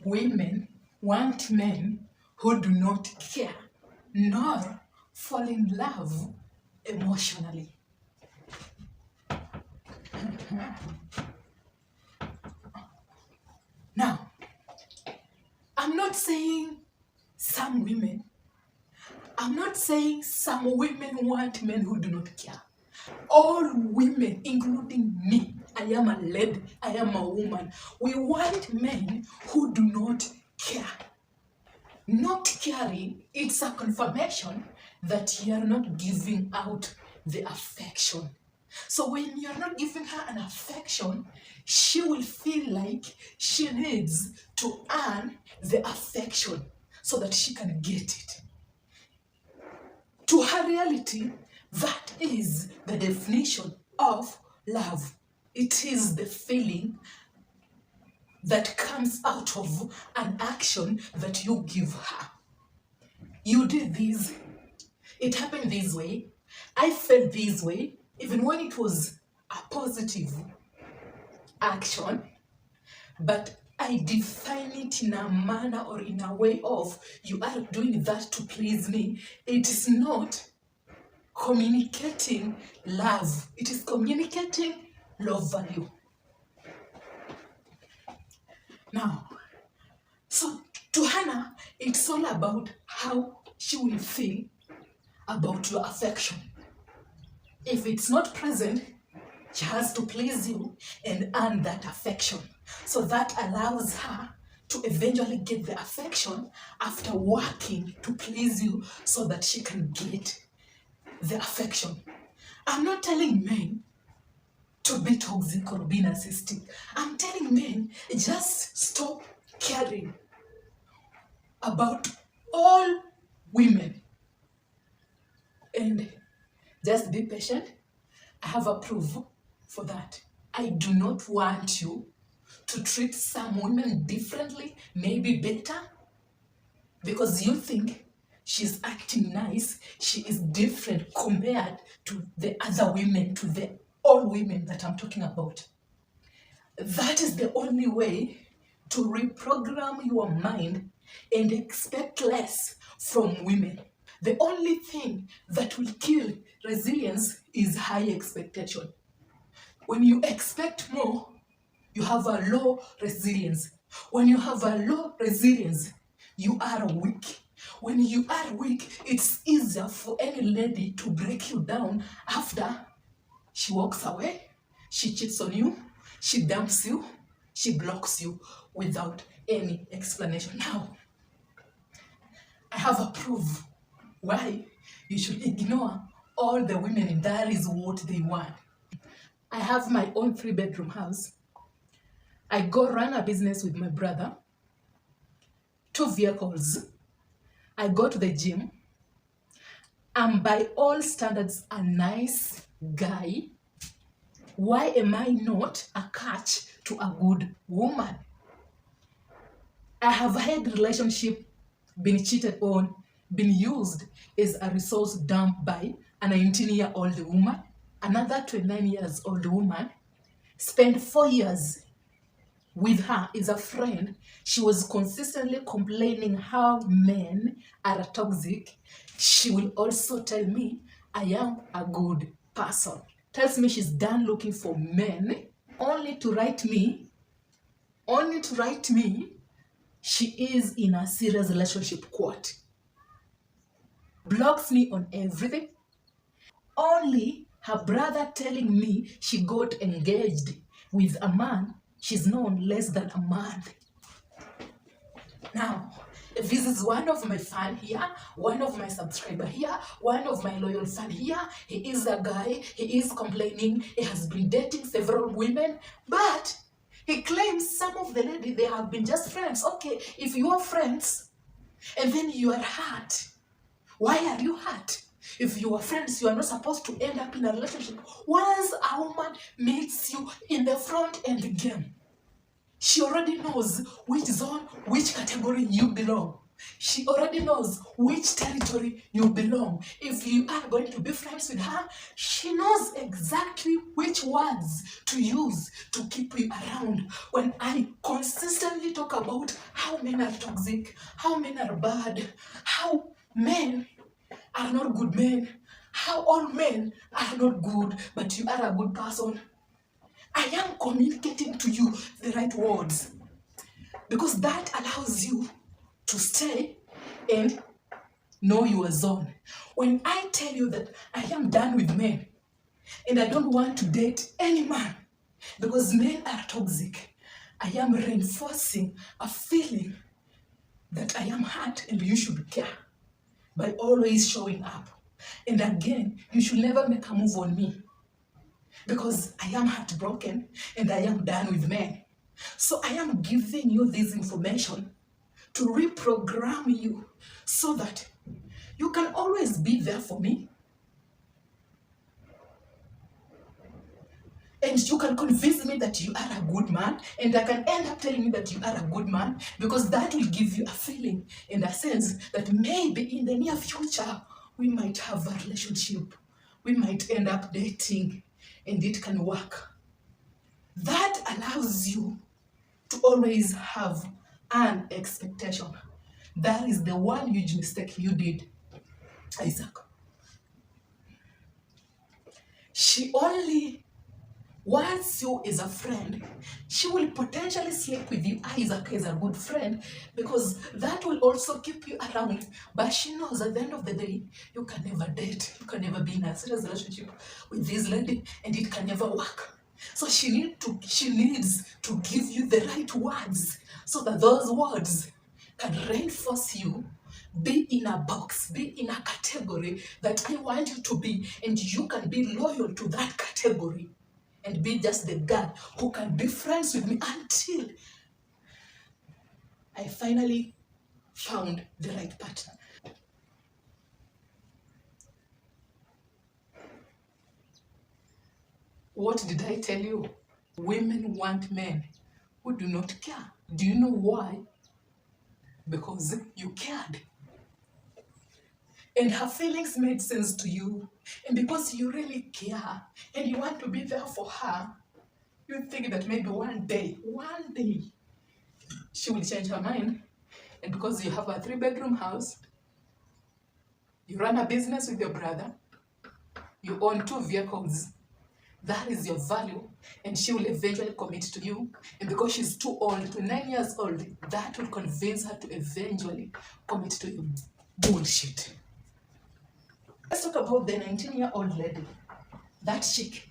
women want men who do not care nor fall in love emotionally. Now, I'm not saying some women want men who do not care. All women, including me, I am a lady, I am a woman. We want men who do not care. Not caring, it's a confirmation that you are not giving out the affection. So when you're not giving her an affection, she will feel like she needs to earn the affection so that she can get it. To her reality, that is the definition of love. It is the feeling that comes out of an action that you give her. You did this, it happened this way, I felt this way, even when it was a positive action, but I define it in a manner or in a way of you are doing that to please me. It is not communicating love, it is communicating love value. Now, so to Hannah, it's all about how she will feel about your affection. If it's not present, she has to please you and earn that affection. So that allows her to eventually get the affection after working to please you so that she can get the affection. I'm not telling men to be toxic or be narcissistic. I'm telling men, just stop caring about all women and just be patient. I have a proof for that. I do not want you to treat some women differently, maybe better, because you think she's acting nice, she is different compared to the other women, to the all women that I'm talking about. That is the only way to reprogram your mind and expect less from women. The only thing that will kill resilience is high expectation. When you expect more, you have a low resilience. When you have a low resilience, you are weak. When you are weak, it's easier for any lady to break you down after she walks away, she cheats on you, she dumps you, she blocks you without any explanation. Now, I have a proof why you should ignore all the women and that is what they want. I have my own 3-bedroom house. I go run a business with my brother, 2 vehicles. I go to the gym. I'm by all standards a nice guy. Why am I not a catch to a good woman? I have had relationship, been cheated on, been used as a resource dump by a 19-year-old woman, another 29-year-old woman, spent 4 years with her as a friend. She was consistently complaining how men are toxic. She will also tell me I am a good person. Tells me she's done looking for men only to write me she is in a serious relationship, quote. Blocks me on everything. Only her brother telling me she got engaged with a man she's known less than a month. Now, this is one of my fan here, one of my subscriber here, one of my loyal fan here. He is a guy, he is complaining, he has been dating several women, but he claims some of the ladies, they have been just friends. Okay, if you are friends and then you are hurt, why are you hurt? If you are friends, you are not supposed to end up in a relationship. Once a woman meets you in the front end game, she already knows which zone, which category you belong. She already knows which territory you belong. If you are going to be friends with her, she knows exactly which words to use to keep you around. When I consistently talk about how are bad, how men are not good men, how all men are not good, but you are a good person. I am communicating to you the right words because that allows you to stay and know your zone. When I tell you that I am done with men and I don't want to date any man because men are toxic, I am reinforcing a feeling that I am hurt and you should care by always showing up. And again, you should never make a move on me because I am heartbroken and I am done with men. So I am giving you this information to reprogram you so that you can always be there for me. And you can convince me that you are a good man, and I can end up telling you that you are a good man because that will give you a feeling and a sense that maybe in the near future we might have a relationship. We might end up dating and it can work. That allows you to always have an expectation. That is the one huge mistake you did, Isaac. She only wants you as a friend. She will potentially sleep with you, Isaac, as a good friend, because that will also keep you around. But she knows at the end of the day, you can never date, you can never be in a serious relationship with this lady, and it can never work. So she needs to give you the right words so that those words can reinforce you, be in a box, be in a category that I want you to be, and you can be loyal to that category and be just the girl who can be friends with me until I finally found the right partner. What did I tell you? Women want men who do not care. Do you know why? Because you cared. And her feelings made sense to you. And because you really care and you want to be there for her, you think that maybe one day, she will change her mind. And because you have a 3-bedroom house, you run a business with your brother, you own 2 vehicles, that is your value, and she will eventually commit to you. And because she's too old, 9 years old, that will convince her to eventually commit to you. Bullshit. Let's talk about the 19-year-old lady. That chick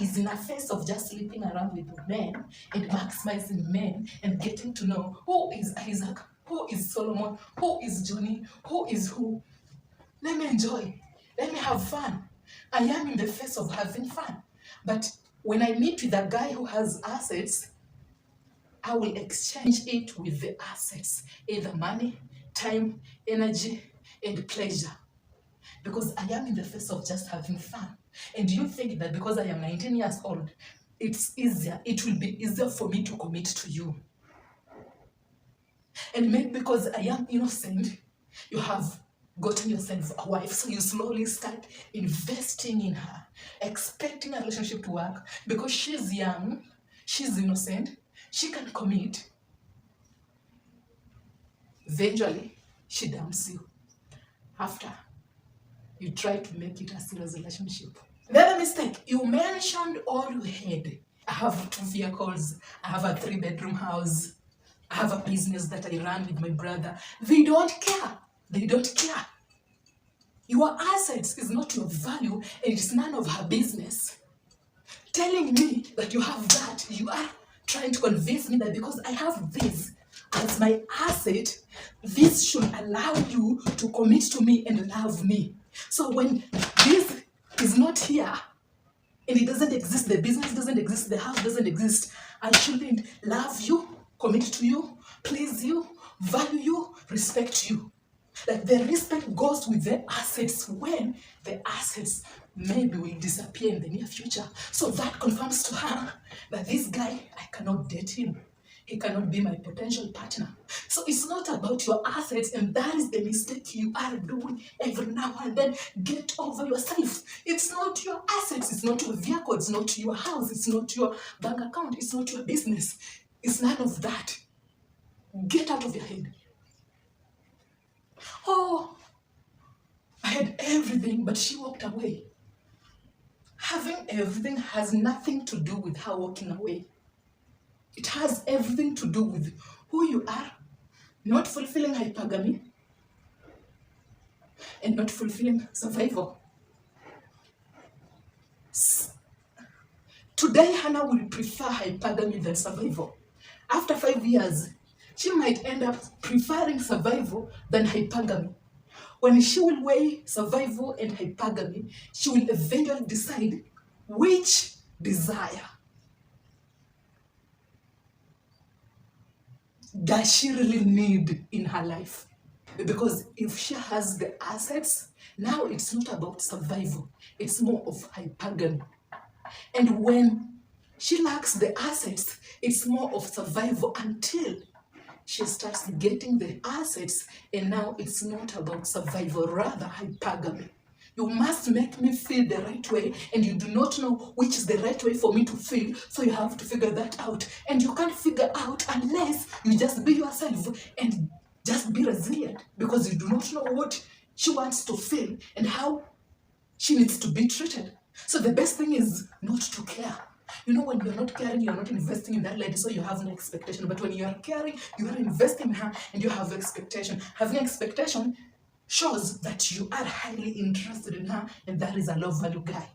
is in a phase of just sleeping around with men and maximizing men and getting to know who is Isaac, who is Solomon, who is Johnny, who is who. Let me enjoy. Let me have fun. I am in the phase of having fun. But when I meet with a guy who has assets, I will exchange it with the assets, either money, time, energy, and pleasure. Because I am in the phase of just having fun. And you think that because I am 19 years old, it will be easier for me to commit to you. And maybe because I am innocent, you have gotten yourself a wife, so you slowly start investing in her, expecting a relationship to work because she's young, she's innocent, she can commit. Eventually, she dumps you after you try to make it a serious relationship. The other mistake, you mentioned all you had. I have 2 vehicles, I have a 3-bedroom house, I have a business that I run with my brother. They don't care. They don't care. Your assets is not your value and it's none of her business. Telling me that you have that, you are trying to convince me that because I have this as my asset, this should allow you to commit to me and love me. So when this is not here and it doesn't exist, the business doesn't exist, the house doesn't exist, I shouldn't love you, commit to you, please you, value you, respect you. Like the respect goes with the assets when the assets maybe will disappear in the near future. So that confirms to her that this guy, I cannot date him. He cannot be my potential partner. So it's not about your assets, and that is the mistake you are doing every now and then. Get over yourself. It's not your assets, it's not your vehicle, it's not your house, it's not your bank account, it's not your business. It's none of that. Get out of your head. Oh, I had everything, but she walked away. Having everything has nothing to do with her walking away. It has everything to do with who you are, not fulfilling hypergamy, and not fulfilling survival. Today, Hannah will prefer hypergamy than survival. After 5 years, she might end up preferring survival than hypergamy. When she will weigh survival and hypergamy, she will eventually decide which desire does she really need in her life. Because if she has the assets, now it's not about survival, it's more of hypergamy. And when she lacks the assets, it's more of survival until she starts getting the assets, and now it's not about survival, rather hypergamy. You must make me feel the right way, and you do not know which is the right way for me to feel, so you have to figure that out. And you can't figure out unless you just be yourself and just be resilient, because you do not know what she wants to feel and how she needs to be treated. So the best thing is not to care. You know, when you're not caring, you're not investing in that lady, so you have no expectation. But when you are caring, you are investing in her and you have expectation. Having expectation shows that you are highly interested in her, and that is a low value guy.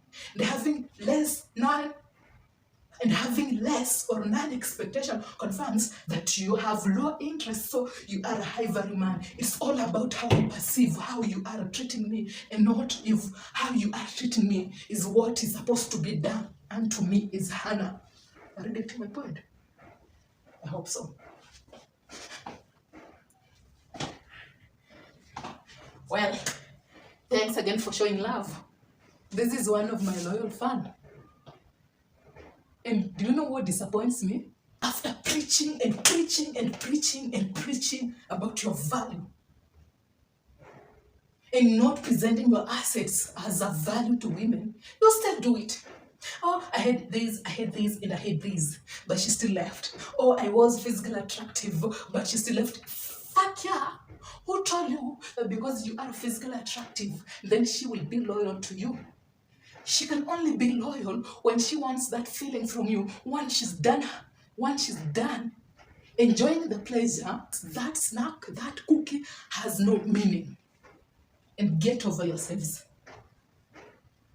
And having less or none expectation confirms that you have low interest, so you are a high value man. It's all about how you perceive how you are treating me, and not if how you are treating me is what is supposed to be done unto me is Hannah. Are you getting my point? I hope so. Well, thanks again for showing love. This is one of my loyal fans. And do you know what disappoints me? After preaching and preaching and preaching and preaching about your value and not presenting your assets as a value to women, you still do it. Oh, I had this, and I had this, but she still left. Oh, I was physically attractive, but she still left. Fuck yeah. Who told you that because you are physically attractive, then she will be loyal to you? She can only be loyal when she wants that feeling from you. Once she's done enjoying the pleasure, that snack, that cookie has no meaning. And get over yourselves.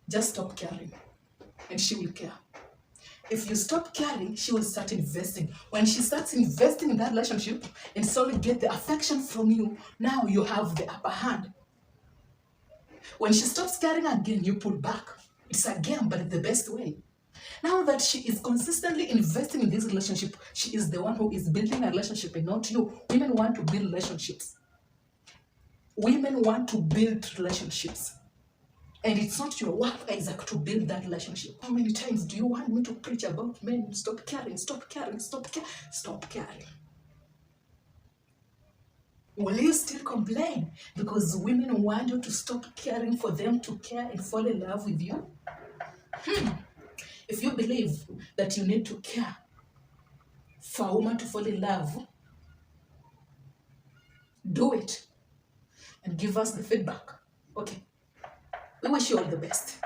Just stop caring, and she will care. If you stop caring, she will start investing. When she starts investing in that relationship and slowly get the affection from you, now you have the upper hand. When she stops caring again, you pull back. It's a game, but the best way. Now that she is consistently investing in this relationship, she is the one who is building a relationship and not you. Women want to build relationships. Women want to build relationships. And it's not your work, Isaac, to build that relationship. How many times do you want me to preach about men? Stop caring, stop caring, stop caring. Will you still complain because women want you to stop caring for them to care and fall in love with you? If you believe that you need to care for a woman to fall in love, do it and give us the feedback. Okay. We wish you all the best.